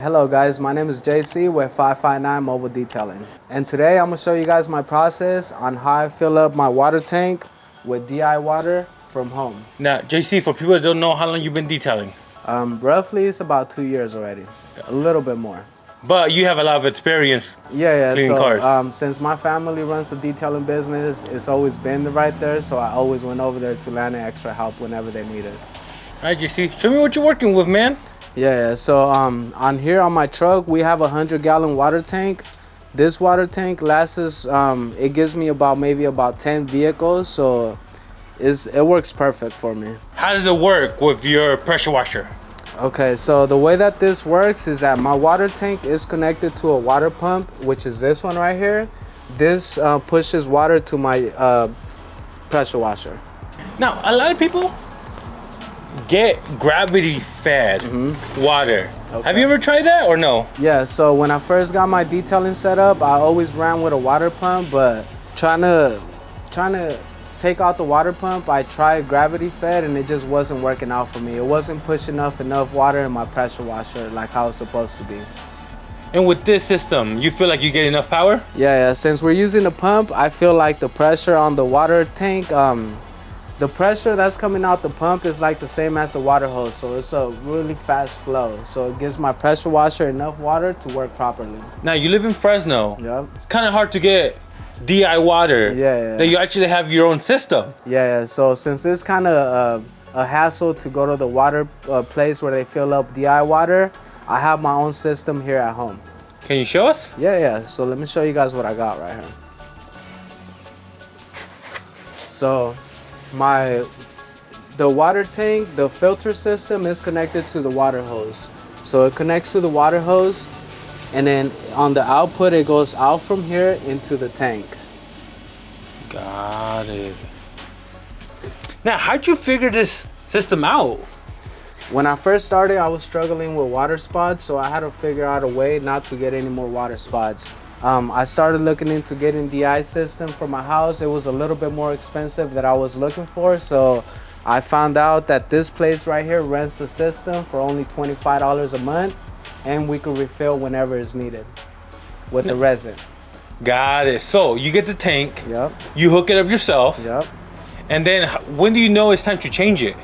Hello guys, my name is JC with 559 Mobile Detailing. And today I'm going to show you guys my process on how I fill up my water tank with DI water from home. Now, JC, for people that don't know, how long you've been detailing? Roughly it's about 2 years already, a little bit more. But you have a lot of experience cleaning cars. Since my family runs the detailing business, it's always been right there, so I always went over there to lend extra help whenever they needed. All right, JC, show me what you're working with, man. So on here on my truck we have a 100-gallon water tank. This water tank lasts it gives me about 10 vehicles, so it works perfect for me. How does it work with your pressure washer? Okay, so the way that this works is that my water tank is connected to a water pump, which is this one right here. This pushes water to my pressure washer. Now, a lot of people get gravity fed water. Okay. Have you ever tried that or no? Yeah, so when I first got my detailing set up, I always ran with a water pump, but trying to take out the water pump, I tried gravity fed and it just wasn't working out for me. It wasn't pushing enough water in my pressure washer like how it's supposed to be. And with this system, you feel like you get enough power? Yeah, since we're using a pump, I feel like the pressure on the water tank, the pressure that's coming out the pump is like the same as the water hose, so it's a really fast flow. So it gives my pressure washer enough water to work properly. Now, you live in Fresno. Yep. It's kind of hard to get DI water. Yeah. That you actually have your own system. Yeah, so since it's kind of a hassle to go to the water place where they fill up DI water, I have my own system here at home. Can you show us? Yeah, so let me show you guys what I got right here. So the water tank, the filter system is connected to the water hose. So it connects to the water hose, and then on the output it goes out from here into the tank. Got it. Now, how'd you figure this system out? When I first started, I was struggling with water spots, so I had to figure out a way not to get any more water spots. I started looking into getting the DI system for my house. It was a little bit more expensive than I was looking for, so I found out that this place right here rents the system for only $25 a month, and we could refill whenever it's needed with the resin. Got it. So you get the tank. Yep. You hook it up yourself. Yep. And then when do you know it's time to change it?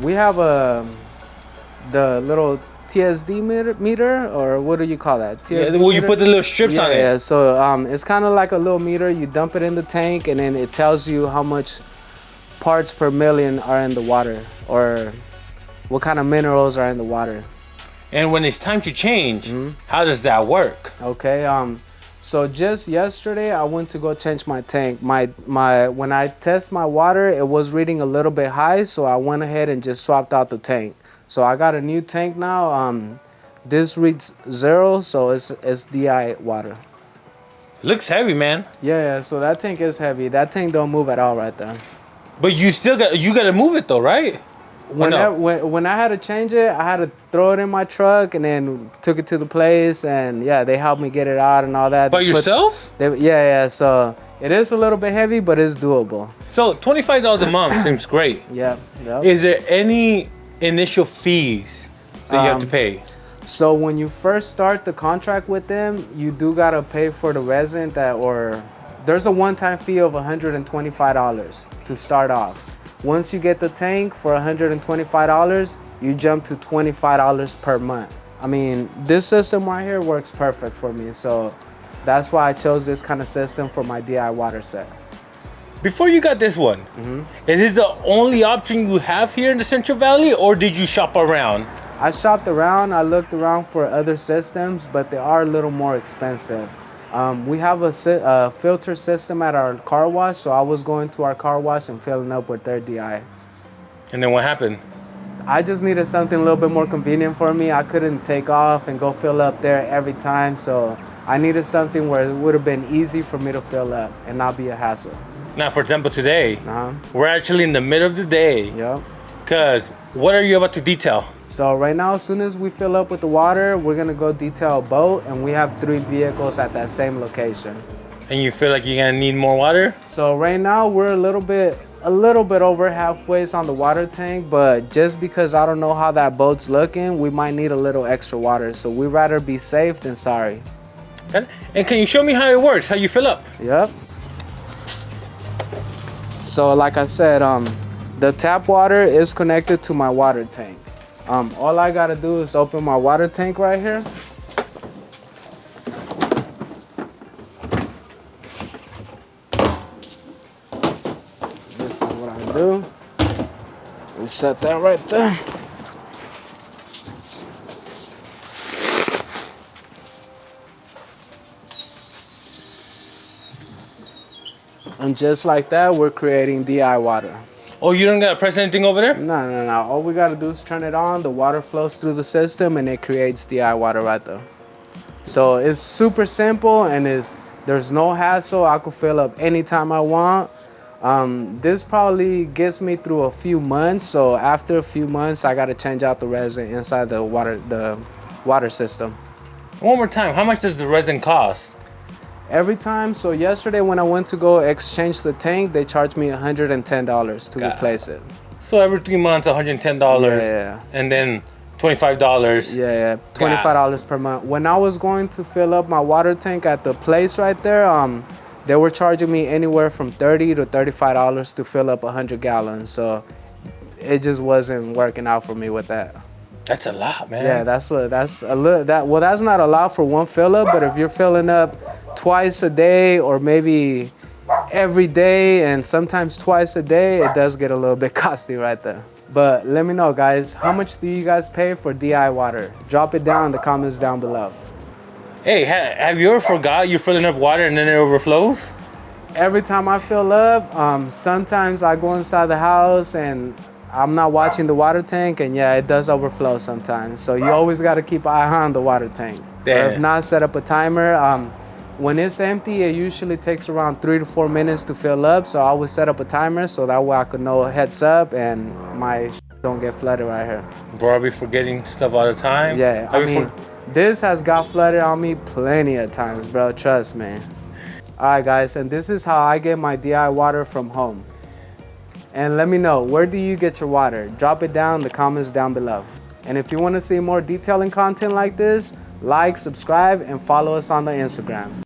We have the little TSD meter, or what do you call that? TSD well, meter? you put the little strips on it. Yeah, so it's kind of like a little meter. You dump it in the tank, and then it tells you how much parts per million are in the water, or what kind of minerals are in the water. And when it's time to change, how does that work? Okay, so just yesterday I went to go change my tank. When I test my water, it was reading a little bit high, so I went ahead and just swapped out the tank. So I got a new tank now. This reads 0, so it's DI water. Looks heavy, man. Yeah, so that tank is heavy. That tank don't move at all right there. But you gotta move it though, right? When I had to change it, I had to throw it in my truck and then took it to the place, and yeah, they helped me get it out and all that. By yourself? Yeah, so it is a little bit heavy, but it's doable. So $25 a month seems great. Yeah. Is there any initial fees that you have to pay? So when you first start the contract with them, you do gotta pay for the resin there's a one-time fee of $125 to start off. Once you get the tank for $125, you jump to $25 per month. I mean, this system right here works perfect for me, so that's why I chose this kind of system for my DI water set. Before you got this one, is this the only option you have here in the Central Valley, or did you shop around? I shopped around, I looked around for other systems, but they are a little more expensive. We have a filter system at our car wash, so I was going to our car wash and filling up with their DI. And then what happened? I just needed something a little bit more convenient for me. I couldn't take off and go fill up there every time, so I needed something where it would have been easy for me to fill up and not be a hassle. Now, for example, today, we're actually in the middle of the day. Yep. Because what are you about to detail? So right now, as soon as we fill up with the water, we're gonna go detail a boat, and we have 3 vehicles at that same location. And you feel like you're gonna need more water? So right now we're a little bit a little bit over halfway on the water tank, but just because I don't know how that boat's looking, we might need a little extra water. So we'd rather be safe than sorry. And can you show me how it works, how you fill up? Yep. So like I said, the tap water is connected to my water tank. All I gotta do is open my water tank right here. This is what I do. We set that right there. And just like that, we're creating DI water. Oh, you don't gotta press anything over there? No. All we gotta do is turn it on. The water flows through the system, and it creates DI water right there. So it's super simple, and there's no hassle. I could fill up anytime I want. This probably gets me through a few months. So after a few months, I gotta change out the resin inside the water system. One more time, how much does the resin cost? Every time. So yesterday when I went to go exchange the tank, they charged me $110 to replace it. So every 3 months, $110. Yeah. And then $25. Yeah. $25 per month. When I was going to fill up my water tank at the place right there, they were charging me anywhere from $30 to $35 to fill up 100 gallons. So it just wasn't working out for me with that. That's a lot, man. Yeah, that's a little. Well, that's not a lot for one fill up, but if you're filling up twice a day or maybe every day and sometimes twice a day, it does get a little bit costly right there. But let me know, guys, how much do you guys pay for DI water? Drop it down in the comments down below. Hey, have you ever forgot you're filling up water and then it overflows? Every time I fill up, sometimes I go inside the house and I'm not watching the water tank, and yeah, it does overflow sometimes. So you always got to keep an eye on the water tank. Or if not, set up a timer. When it's empty, it usually takes around 3 to 4 minutes to fill up. So I would set up a timer so that way I could know heads up and my don't get flooded right here. Bro, I'll be forgetting stuff all the time. Yeah, I mean, this has got flooded on me plenty of times, bro. Trust me. All right, guys, and this is how I get my DI water from home. And let me know, where do you get your water? Drop it down in the comments down below. And if you want to see more detailing content like this, like, subscribe, and follow us on the Instagram.